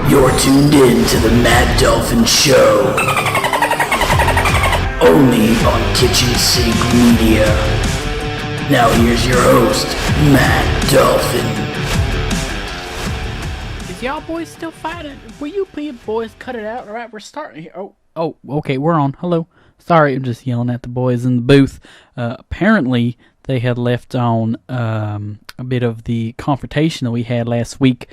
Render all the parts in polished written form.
You're tuned in to the Mad Dolphin Show. Only on Kitchen Sink Media. Now here's your host, Mad Dolphin. Is y'all boys still fighting? Will you boys cut it out? Alright, we're starting here. Oh, okay, we're on. Hello. Sorry, I'm just yelling at the boys in the booth. Apparently, they had left on a bit of the confrontation that we had last week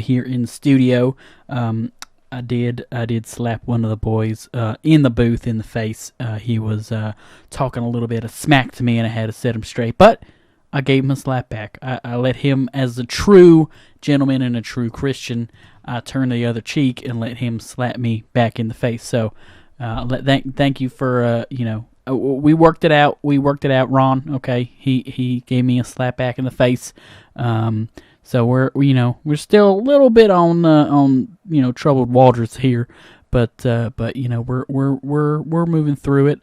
here in the studio. I did slap one of the boys in the booth in the face. He was talking a little bit of smack to me, and I had to set him straight. But I gave him a slap back. I let him, as a true gentleman and a true Christian, I turned the other cheek and let him slap me back in the face. So, thank you for we worked it out. Ron. Okay, he gave me a slap back in the face. So we're still a little bit on troubled waters here, but we're moving through it.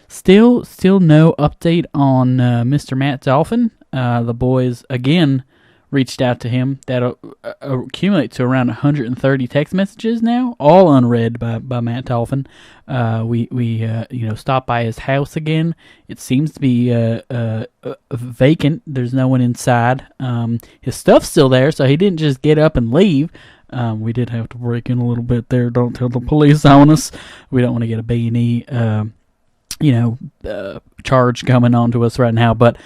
Still no update on Mr. Matt Dolphin. The boys again reached out to him. That'll accumulate to around 130 text messages now, all unread by Matt Dolphin. We stopped by his house again. It seems to be vacant. There's no one inside. His stuff's still there, so he didn't just get up and leave. We did have to break in a little bit there. Don't tell the police on us. We don't want to get a B&E charge coming on to us right now, but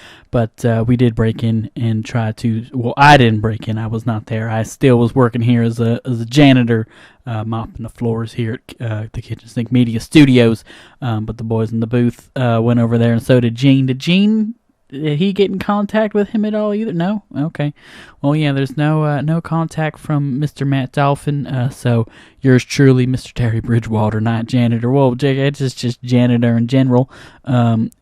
we did break in and try to. Well, I didn't break in. I was not there. I still was working here as a janitor, mopping the floors here at the Kitchen Sink Media Studios. But the boys in the booth went over there, and so did Gene. Did he get in contact with him at all either? No? Okay. Well, yeah, there's no contact from Mr. Matt Dolphin, so yours truly, Mr. Terry Bridgewater, not janitor. Well, it's just janitor in general,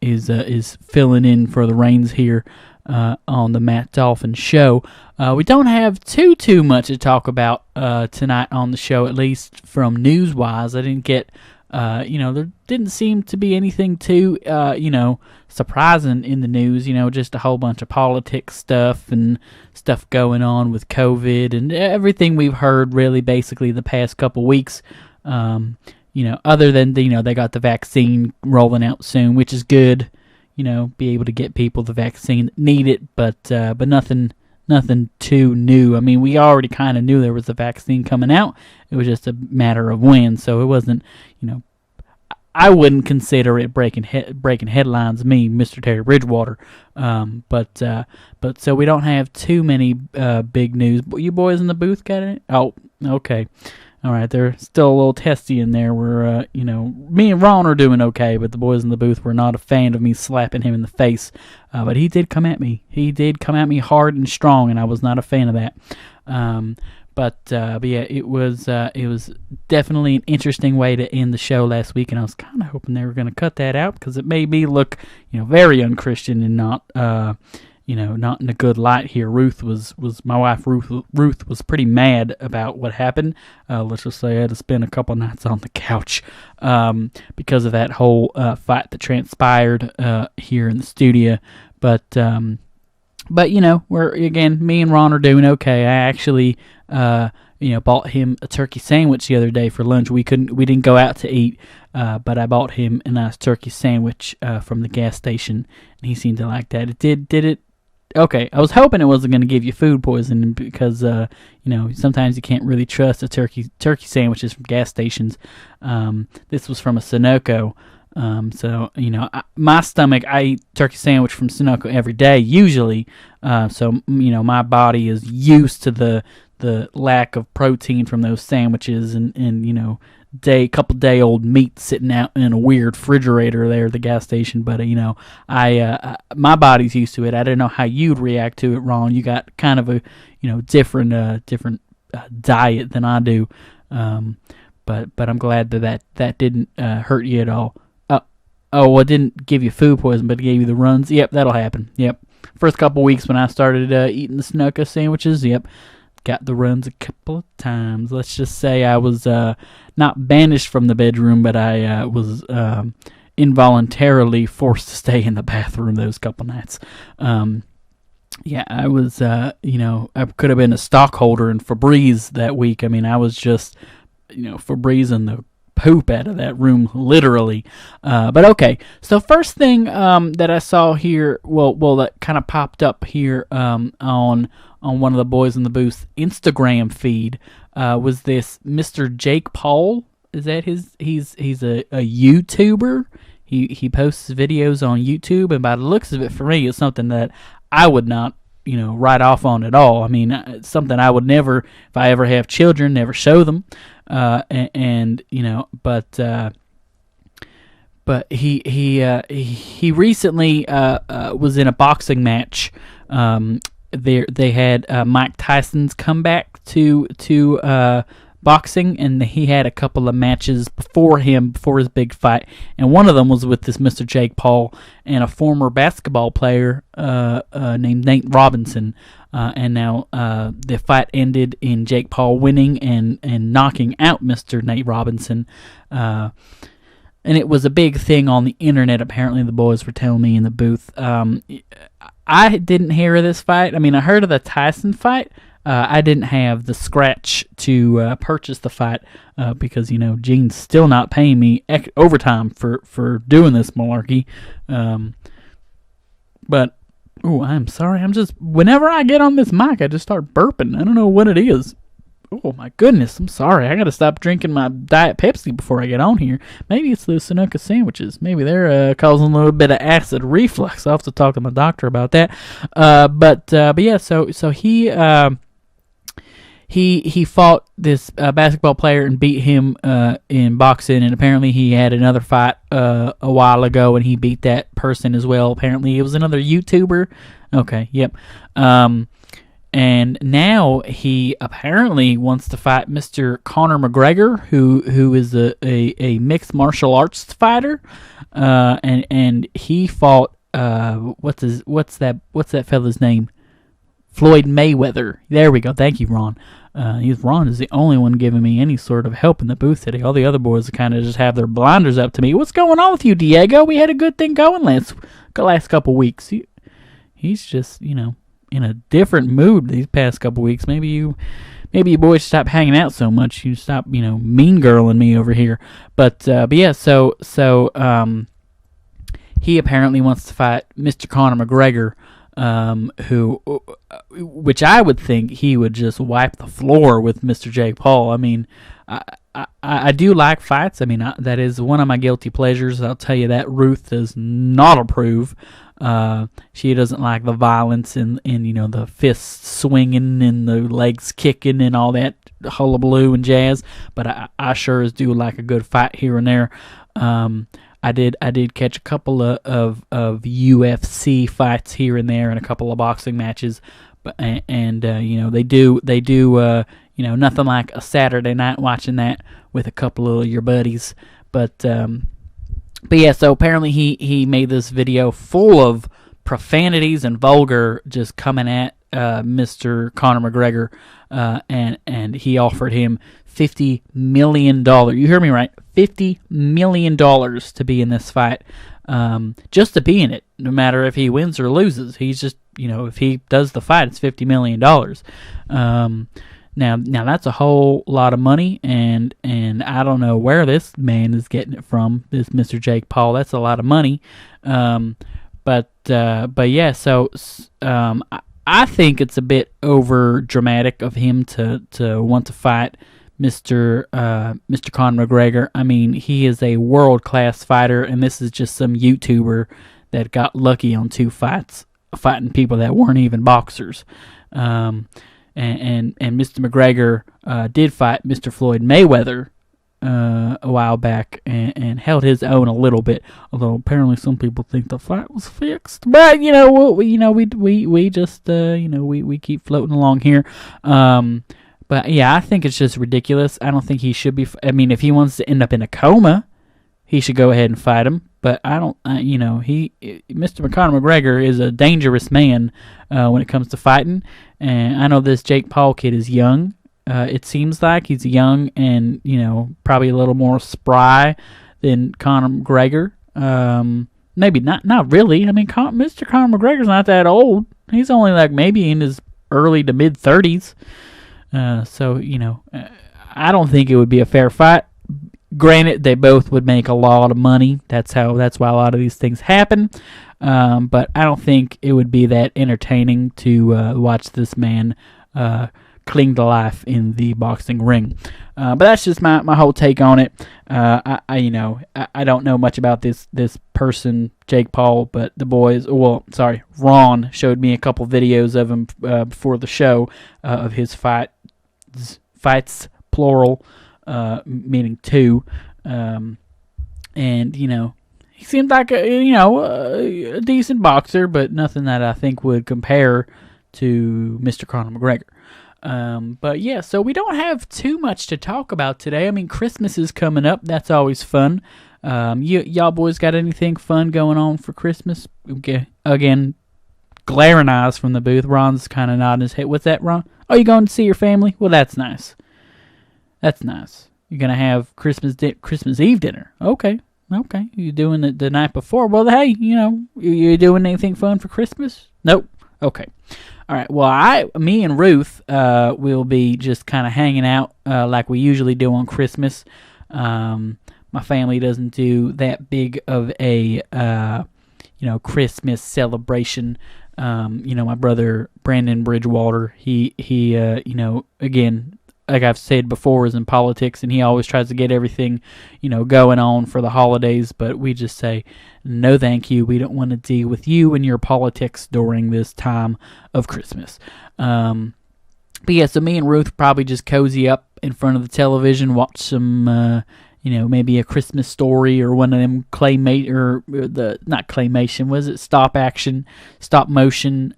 is filling in for the reins here on the Matt Dolphin Show. We don't have too much to talk about tonight on the show, at least from news-wise. I didn't get... there didn't seem to be anything too, surprising in the news, just a whole bunch of politics stuff and stuff going on with COVID and everything we've heard really basically the past couple weeks, other than, they got the vaccine rolling out soon, which is good, be able to get people the vaccine that need it, but nothing too new. I mean, we already kind of knew there was a vaccine coming out. It was just a matter of when, so it wasn't, I wouldn't consider it breaking headlines, me, Mr. Terry Bridgewater. But so we don't have too many big news. You boys in the booth got it? Oh, okay. All right, they're still a little testy in there. We're, me and Ron are doing okay, but the boys in the booth were not a fan of me slapping him in the face. But he did come at me. He did come at me hard and strong, and I was not a fan of that. But yeah, it was definitely an interesting way to end the show last week, and I was kind of hoping they were going to cut that out because it made me look, very unchristian and not, not in a good light here. My wife Ruth was pretty mad about what happened. Let's just say I had to spend a couple nights on the couch because of that whole fight that transpired here in the studio. But we're again, me and Ron are doing okay. I actually bought him a turkey sandwich the other day for lunch. We didn't go out to eat, but I bought him a nice turkey sandwich from the gas station, and he seemed to like that. Did it? Okay, I was hoping it wasn't going to give you food poisoning because sometimes you can't really trust a turkey sandwiches from gas stations. This was from a Sunoco. So my stomach, I eat turkey sandwich from Sunoco every day usually. So my body is used to the lack of protein from those sandwiches and couple day old meat sitting out in a weird refrigerator there at the gas station. But my body's used to it. I don't know how you'd react to it, Ron. You got kind of a different diet than I do. But I'm glad that didn't hurt you at all. Well, it didn't give you food poison, but it gave you the runs. Yep, that'll happen. Yep. First couple weeks when I started eating the Sunoco sandwiches, yep, got the runs a couple of times. Let's just say I was not banished from the bedroom, but I was involuntarily forced to stay in the bathroom those couple nights. Yeah, I was, I could have been a stockholder in Febreze that week. I mean, I was just, Febreze the poop out of that room, literally. But okay, so first thing that I saw here, that kind of popped up here on one of the boys in the booth Instagram feed was this Mr. Jake Paul. Is that he's a YouTuber. He posts videos on YouTube, and by the looks of it, for me, it's something that I would not, write off on at all. I mean, it's something I would never, if I ever have children, never show them. But he recently was in a boxing match. They had Mike Tyson's comeback to boxing, and he had a couple of matches before his big fight, and one of them was with this Mr. Jake Paul and a former basketball player named Nate Robinson. And now the fight ended in Jake Paul winning and knocking out Mr. Nate Robinson. And it was a big thing on the internet, apparently, the boys were telling me in the booth. I didn't hear of this fight. I mean, I heard of the Tyson fight. I didn't have the scratch to purchase the fight because, Gene's still not paying me overtime for doing this malarkey. But, I'm sorry. Whenever I get on this mic, I just start burping. I don't know what it is. Oh, my goodness. I'm sorry. I got to stop drinking my Diet Pepsi before I get on here. Maybe it's those Sunoco sandwiches. Maybe they're causing a little bit of acid reflux. I'll have to talk to my doctor about that. But yeah, so he... He fought this basketball player and beat him in boxing, and apparently he had another fight a while ago, and he beat that person as well. Apparently it was another YouTuber. Okay, yep. And now he apparently wants to fight Mr. Conor McGregor, who is a mixed martial arts fighter, and he fought what's that fella's name? Floyd Mayweather. There we go. Thank you, Ron. Ron is the only one giving me any sort of help in the booth today. All the other boys kind of just have their blinders up to me. What's going on with you, Diego? We had a good thing going last couple weeks. He's just, in a different mood these past couple weeks. Maybe you boys stop hanging out so much. You stop, mean girling me over here. But yeah, so he apparently wants to fight Mr. Conor McGregor. Which I would think he would just wipe the floor with Mr. Jake Paul. I mean, I do like fights. I mean, that is one of my guilty pleasures. I'll tell you that Ruth does not approve. She doesn't like the violence and the fists swinging and the legs kicking and all that hullabaloo and jazz. But I sure as do like a good fight here and there. I did catch a couple of UFC fights here and there and a couple of boxing matches, they do nothing like a Saturday night watching that with a couple of your buddies. But yeah, so apparently he made this video full of profanities and vulgar just coming at Mr. Conor McGregor, and he offered him $50 million. You heard me right, $50 million to be in this fight, just to be in it, no matter if he wins or loses. He's just, if he does the fight, it's $50 million. Now that's a whole lot of money, and I don't know where this man is getting it from, this Mr. Jake Paul. That's a lot of money. But yeah, so I think it's a bit over dramatic of him to want to fight Mr. Conor McGregor. I mean, he is a world-class fighter, and this is just some YouTuber that got lucky on 2 fights, fighting people that weren't even boxers. And Mr. McGregor did fight Mr. Floyd Mayweather a while back and held his own a little bit. Although apparently some people think the fight was fixed, but we just we keep floating along here. But yeah, I think it's just ridiculous. I don't think he should be. I mean, if he wants to end up in a coma, he should go ahead and fight him. But I don't. Mr. Conor McGregor is a dangerous man when it comes to fighting. And I know this Jake Paul kid is young. It seems like he's young and probably a little more spry than Conor McGregor. maybe not really. I mean, Mr. Conor McGregor's not that old. He's only like maybe in his early to mid 30s. So I don't think it would be a fair fight. Granted, they both would make a lot of money. That's why a lot of these things happen. But I don't think it would be that entertaining to watch this man cling to life in the boxing ring. But that's just my whole take on it. I don't know much about this person, Jake Paul, but Ron showed me a couple videos of him before the show of his fights plural, meaning two, and he seemed like a decent boxer, but nothing that I think would compare to Mr. Conor McGregor. But yeah, so we don't have too much to talk about today. I mean, Christmas is coming up. That's always fun. Y'all boys got anything fun going on for Christmas? Okay. Again, glaring eyes from the booth. Ron's kind of nodding his head. What's that, Ron? Oh, you going to see your family? Well, that's nice. That's nice. You're going to have Christmas Eve dinner. Okay. You doing it the night before? Well, hey, you doing anything fun for Christmas? Nope. Okay. All right. Well, me and Ruth will be just kind of hanging out like we usually do on Christmas. My family doesn't do that big of a Christmas celebration. My brother Brandon Bridgewater, he again, like I've said before, is in politics, and he always tries to get everything, going on for the holidays. But we just say, no, thank you. We don't want to deal with you and your politics during this time of Christmas. But yeah, so me and Ruth probably just cozy up in front of the television, watch some, maybe a Christmas Story or one of them stop motion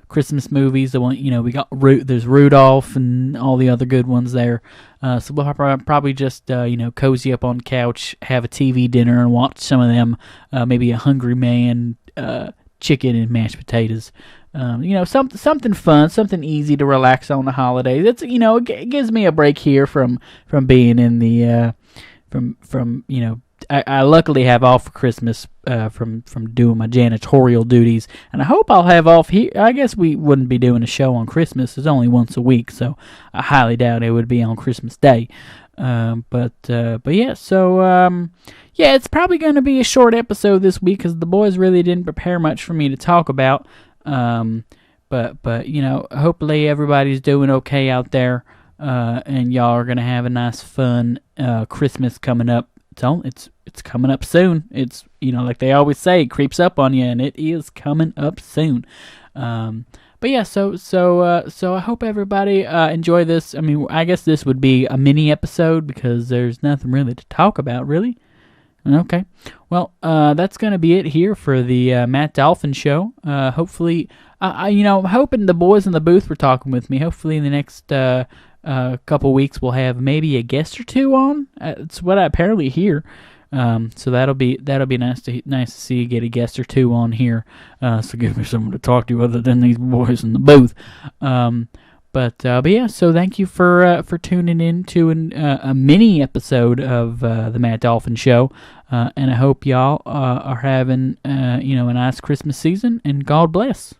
Christmas movies. The one, we got there's Rudolph and all the other good ones there. So we'll probably just cozy up on the couch, have a TV dinner, and watch some of them. Maybe a Hungry Man, chicken and mashed potatoes. Something fun, something easy to relax on the holidays. It's it gives me a break here from being in the from I luckily have off for Christmas from doing my janitorial duties, and I hope I'll have off here. I guess we wouldn't be doing a show on Christmas. It's only once a week, so I highly doubt it would be on Christmas Day. But yeah, so it's probably going to be a short episode this week because the boys really didn't prepare much for me to talk about. But hopefully everybody's doing okay out there, and y'all are gonna have a nice, fun Christmas coming up. It's coming up soon. It's like they always say, it creeps up on you, and it is coming up soon. But yeah, so I hope everybody enjoy this. I mean, I guess this would be a mini episode because there's nothing really to talk about, really. Okay, well, that's gonna be it here for the Matt Dolphin show. Hopefully, I'm hoping the boys in the booth were talking with me. Hopefully, in the next couple weeks, we'll have maybe a guest or two on. It's what I apparently hear. So that'll be nice to see you get a guest or two on here. So give me someone to talk to other than these boys in the booth. But yeah, so thank you for tuning in to a mini episode of the Matt Dolphin Show, and I hope y'all are having a nice Christmas season, and God bless.